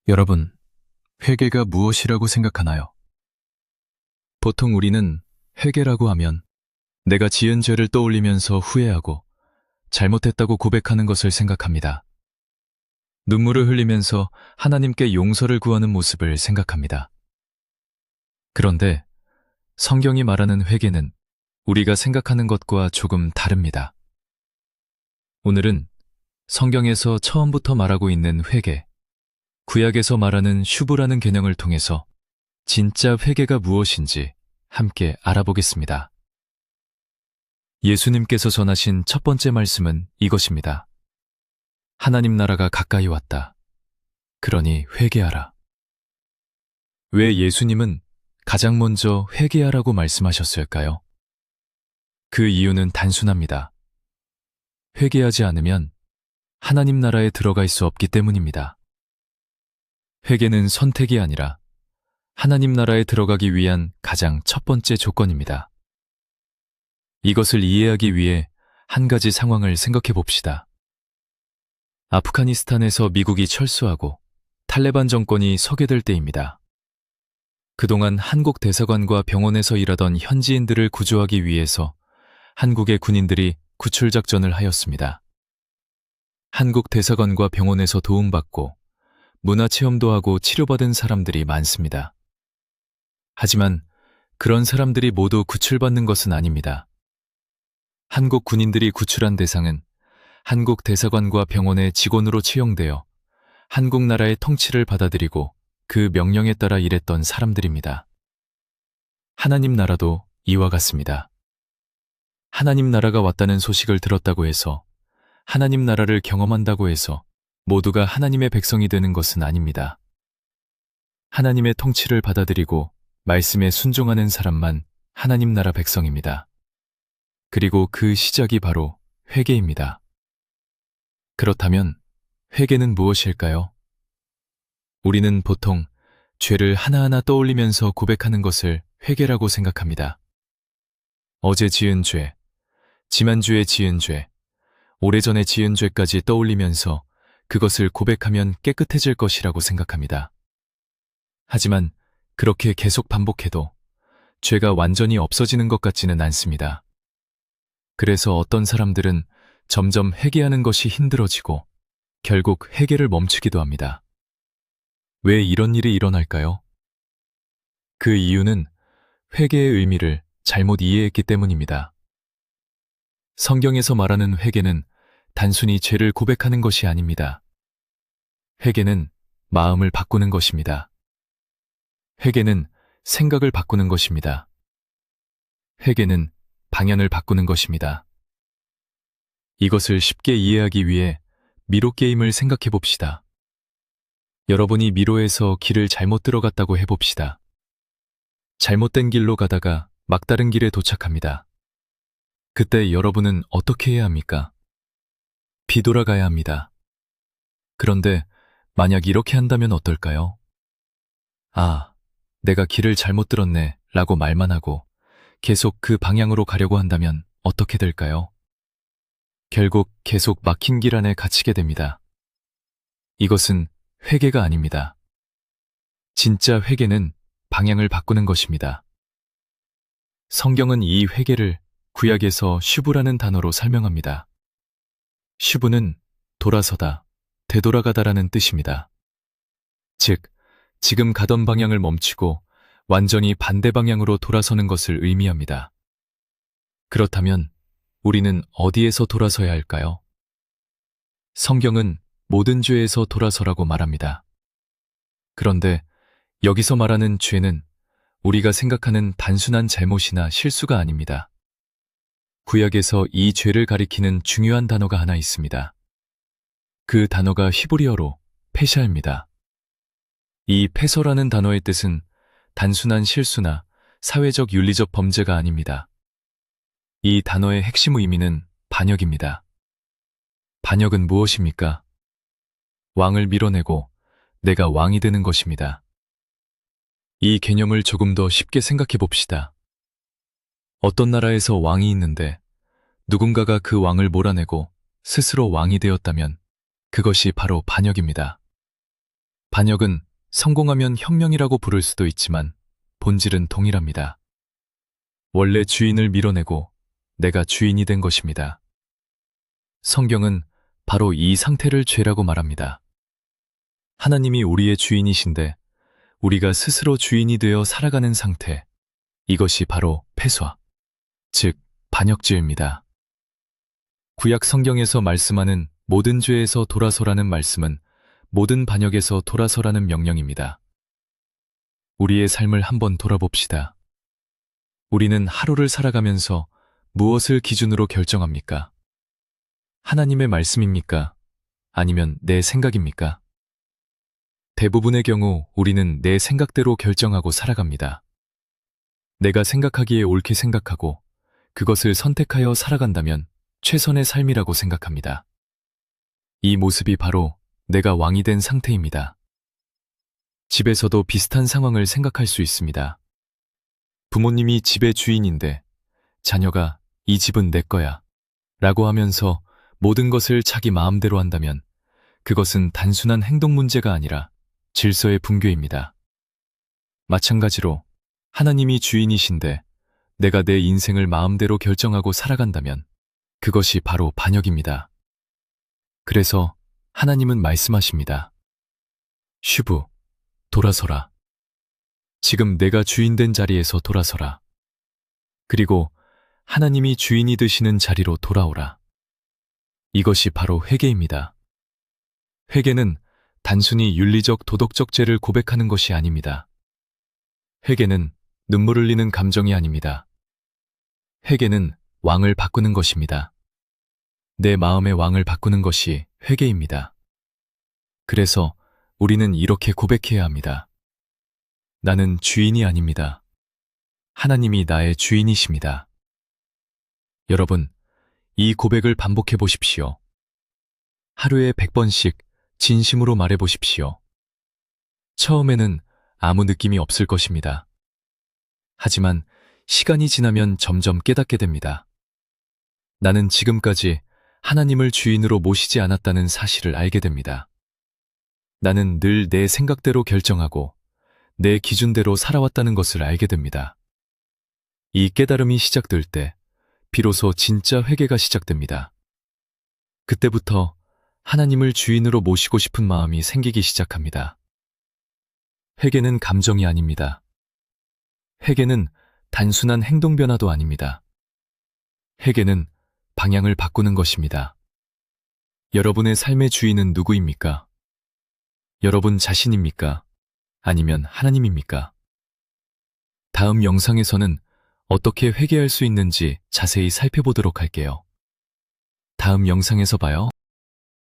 여러분, 회개가 무엇이라고 생각하나요? 보통 우리는 회개라고 하면 내가 지은 죄를 떠올리면서 후회하고 잘못했다고 고백하는 것을 생각합니다. 눈물을 흘리면서 하나님께 용서를 구하는 모습을 생각합니다. 그런데 성경이 말하는 회개는 우리가 생각하는 것과 조금 다릅니다. 오늘은 성경에서 처음부터 말하고 있는 회개, 구약에서 말하는 슈브라는 개념을 통해서 진짜 회개가 무엇인지 함께 알아보겠습니다. 예수님께서 전하신 첫 번째 말씀은 이것입니다. 하나님 나라가 가까이 왔다. 그러니 회개하라. 왜 예수님은 가장 먼저 회개하라고 말씀하셨을까요? 그 이유는 단순합니다. 회개하지 않으면 하나님 나라에 들어갈 수 없기 때문입니다. 회개는 선택이 아니라 하나님 나라에 들어가기 위한 가장 첫 번째 조건입니다. 이것을 이해하기 위해 한 가지 상황을 생각해 봅시다. 아프가니스탄에서 미국이 철수하고 탈레반 정권이 서게 될 때입니다. 그동안 한국 대사관과 병원에서 일하던 현지인들을 구조하기 위해서 한국의 군인들이 구출작전을 하였습니다. 한국 대사관과 병원에서 도움받고 문화체험도 하고 치료받은 사람들이 많습니다. 하지만 그런 사람들이 모두 구출받는 것은 아닙니다. 한국 군인들이 구출한 대상은 한국 대사관과 병원의 직원으로 채용되어 한국 나라의 통치를 받아들이고 그 명령에 따라 일했던 사람들입니다. 하나님 나라도 이와 같습니다. 하나님 나라가 왔다는 소식을 들었다고 해서 하나님 나라를 경험한다고 해서 모두가 하나님의 백성이 되는 것은 아닙니다. 하나님의 통치를 받아들이고 말씀에 순종하는 사람만 하나님 나라 백성입니다. 그리고 그 시작이 바로 회개입니다. 그렇다면 회개는 무엇일까요? 우리는 보통 죄를 하나하나 떠올리면서 고백하는 것을 회개라고 생각합니다. 어제 지은 죄, 지난주에 지은 죄, 오래전에 지은 죄까지 떠올리면서 그것을 고백하면 깨끗해질 것이라고 생각합니다. 하지만 그렇게 계속 반복해도 죄가 완전히 없어지는 것 같지는 않습니다. 그래서 어떤 사람들은 점점 회개하는 것이 힘들어지고 결국 회개를 멈추기도 합니다. 왜 이런 일이 일어날까요? 그 이유는 회개의 의미를 잘못 이해했기 때문입니다. 성경에서 말하는 회개는 단순히 죄를 고백하는 것이 아닙니다. 회개는 마음을 바꾸는 것입니다. 회개는 생각을 바꾸는 것입니다. 회개는 방향을 바꾸는 것입니다. 이것을 쉽게 이해하기 위해 미로 게임을 생각해 봅시다. 여러분이 미로에서 길을 잘못 들어갔다고 해봅시다. 잘못된 길로 가다가 막다른 길에 도착합니다. 그때 여러분은 어떻게 해야 합니까? 뒤돌아가야 합니다. 그런데 만약 이렇게 한다면 어떨까요? 아, 내가 길을 잘못 들었네 라고 말만 하고 계속 그 방향으로 가려고 한다면 어떻게 될까요? 결국 계속 막힌 길 안에 갇히게 됩니다. 이것은 회개가 아닙니다. 진짜 회개는 방향을 바꾸는 것입니다. 성경은 이 회개를 구약에서 슈브라는 단어로 설명합니다. 슈브는 돌아서다, 되돌아가다라는 뜻입니다. 즉, 지금 가던 방향을 멈추고 완전히 반대 방향으로 돌아서는 것을 의미합니다. 그렇다면 우리는 어디에서 돌아서야 할까요? 성경은 모든 죄에서 돌아서라고 말합니다. 그런데 여기서 말하는 죄는 우리가 생각하는 단순한 잘못이나 실수가 아닙니다. 구약에서 이 죄를 가리키는 중요한 단어가 하나 있습니다. 그 단어가 히브리어로 페샤입니다. 이 페서라는 단어의 뜻은 단순한 실수나 사회적 윤리적 범죄가 아닙니다. 이 단어의 핵심 의미는 반역입니다. 반역은 무엇입니까? 왕을 밀어내고 내가 왕이 되는 것입니다. 이 개념을 조금 더 쉽게 생각해 봅시다. 어떤 나라에서 왕이 있는데 누군가가 그 왕을 몰아내고 스스로 왕이 되었다면 그것이 바로 반역입니다. 반역은 성공하면 혁명이라고 부를 수도 있지만 본질은 동일합니다. 원래 주인을 밀어내고 내가 주인이 된 것입니다. 성경은 바로 이 상태를 죄라고 말합니다. 하나님이 우리의 주인이신데 우리가 스스로 주인이 되어 살아가는 상태, 이것이 바로 패좌, 즉 반역죄입니다. 구약 성경에서 말씀하는 모든 죄에서 돌아서라는 말씀은 모든 반역에서 돌아서라는 명령입니다. 우리의 삶을 한번 돌아봅시다. 우리는 하루를 살아가면서 무엇을 기준으로 결정합니까? 하나님의 말씀입니까? 아니면 내 생각입니까? 대부분의 경우 우리는 내 생각대로 결정하고 살아갑니다. 내가 생각하기에 옳게 생각하고 그것을 선택하여 살아간다면 최선의 삶이라고 생각합니다. 이 모습이 바로 내가 왕이 된 상태입니다. 집에서도 비슷한 상황을 생각할 수 있습니다. 부모님이 집의 주인인데 자녀가 이 집은 내 거야 라고 하면서 모든 것을 자기 마음대로 한다면 그것은 단순한 행동 문제가 아니라 질서의 붕괴입니다. 마찬가지로 하나님이 주인이신데 내가 내 인생을 마음대로 결정하고 살아간다면 그것이 바로 반역입니다. 그래서 하나님은 말씀하십니다. 슈브, 돌아서라. 지금 내가 주인 된 자리에서 돌아서라. 그리고 하나님이 주인이 되시는 자리로 돌아오라. 이것이 바로 회개입니다. 회개는 단순히 윤리적 도덕적 죄를 고백하는 것이 아닙니다. 회개는 눈물 흘리는 감정이 아닙니다. 회개는 왕을 바꾸는 것입니다. 내 마음의 왕을 바꾸는 것이 회개입니다. 그래서 우리는 이렇게 고백해야 합니다. 나는 주인이 아닙니다. 하나님이 나의 주인이십니다. 여러분, 이 고백을 반복해 보십시오. 하루에 100번씩 진심으로 말해 보십시오. 처음에는 아무 느낌이 없을 것입니다. 하지만 시간이 지나면 점점 깨닫게 됩니다. 나는 지금까지 하나님을 주인으로 모시지 않았다는 사실을 알게 됩니다. 나는 늘 내 생각대로 결정하고 내 기준대로 살아왔다는 것을 알게 됩니다. 이 깨달음이 시작될 때 비로소 진짜 회개가 시작됩니다. 그때부터 하나님을 주인으로 모시고 싶은 마음이 생기기 시작합니다. 회개는 감정이 아닙니다. 회개는 단순한 행동 변화도 아닙니다. 회개는 방향을 바꾸는 것입니다. 여러분의 삶의 주인은 누구입니까? 여러분 자신입니까? 아니면 하나님입니까? 다음 영상에서는 어떻게 회개할 수 있는지 자세히 살펴보도록 할게요. 다음 영상에서 봐요.